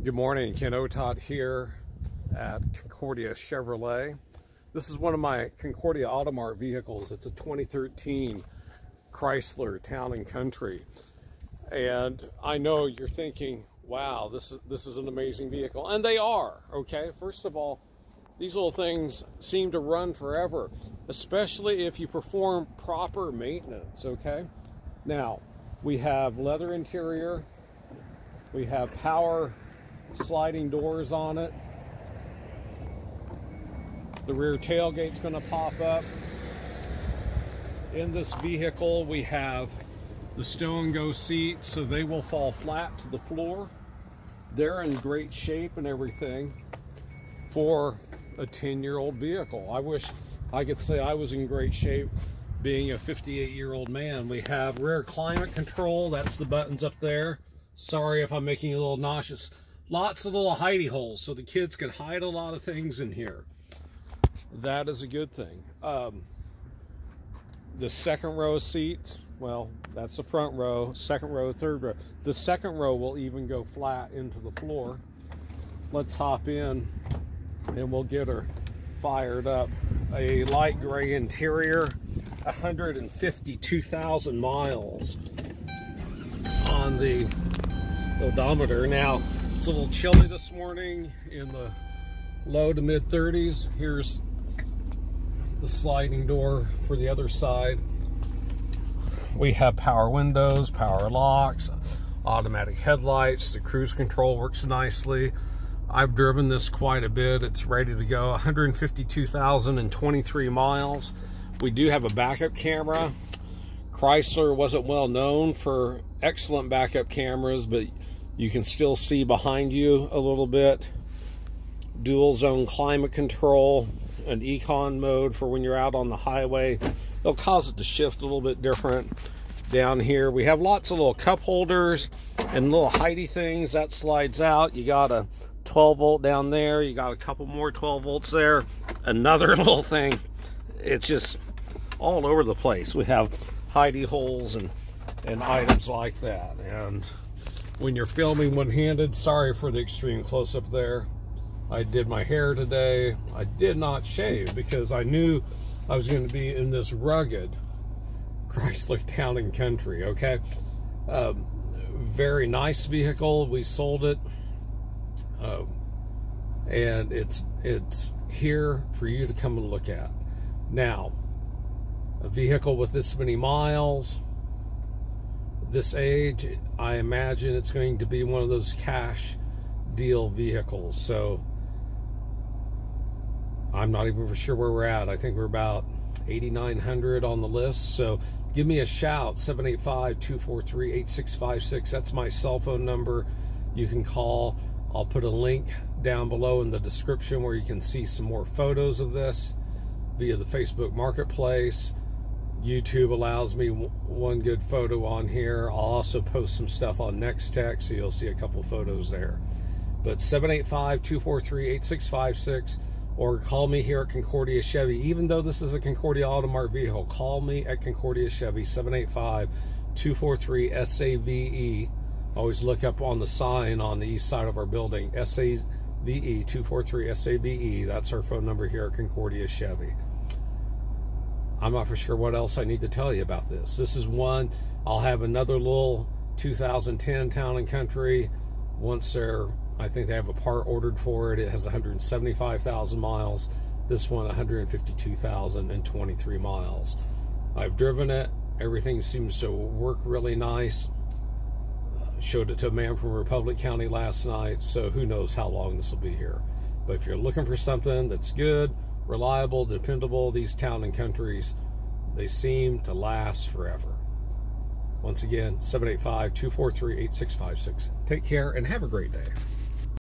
Good morning, Kent Otott here at Concordia Chevrolet. This is one of my Concordia Auto Mart vehicles. It's a 2013 Chrysler Town & Country. And I know you're thinking, wow, this is an amazing vehicle. And they are, okay? First of all, these little things seem to run forever, especially if you perform proper maintenance, okay? Now, we have leather interior. We have power sliding doors on it. The rear tailgate's going to pop up. In this vehicle we have the Stow'n seats, so they will fall flat to the floor. They're in great shape and everything for a 10-year-old vehicle. I wish I could say I was in great shape being a 58-year-old man. We have rear climate control. That's the buttons up there. Sorry if I'm making you a little nauseous. Lots of little hidey holes so the kids can hide a lot of things in here. That is a good thing. The second row seats, well, that's the front row, second row, third row. The second row will even go flat into the floor. Let's hop in and we'll get her fired up. A light gray interior, 152,000 miles on the odometer. Now, it's a little chilly this morning, in the low to mid 30s. Here's the sliding door for the other side. We have power windows, power locks, automatic headlights. The cruise control works nicely. I've driven this quite a bit. It's ready to go. 152,023 miles. We do have a backup camera. Chrysler wasn't well known for excellent backup cameras, but you can still see behind you a little bit. Dual zone climate control, an econ mode for when you're out on the highway. It'll cause it to shift a little bit different. Down here we have lots of little cup holders and little hidey things that slides out. You got a 12 volt down there. You got a couple more 12 volts there. Another little thing. It's just all over the place. We have hidey holes and items like that. And when you're filming one-handed, sorry for the extreme close-up there. I did my hair today. I did not shave because I knew I was going to be in this rugged Chrysler Town & Country, okay? Very nice vehicle. We sold it. And it's here for you to come and look at. Now, a vehicle with this many miles, this age, I imagine it's going to be one of those cash deal vehicles. So I'm not even sure where we're at. I think we're about 8,900 on the list. So give me a shout, 785-243-8656. That's my cell phone number. You can call. I'll put a link down below in the description where you can see some more photos of this via the Facebook Marketplace. YouTube allows me one good photo on here. I'll also post some stuff on Nextech, so you'll see a couple photos there. But 785-243-8656, or call me here at Concordia Chevy. Even though this is a Concordia Auto Mart vehicle, call me at Concordia Chevy, 785-243-SAVE. Always look up on the sign on the east side of our building, SAVE, 243-SAVE. That's our phone number here at Concordia Chevy. I'm not for sure what else I need to tell you about this. This is one. I'll have another little 2010 Town & Country. Once I think they have a part ordered for it. It has 175,000 miles. This one, 152,023 miles. I've driven it. Everything seems to work really nice. Showed it to a man from Republic County last night, so who knows how long this will be here. But if you're looking for something that's good, reliable, dependable, these Town & Countries, they seem to last forever. Once again, 785-243-8656. Take care and have a great day.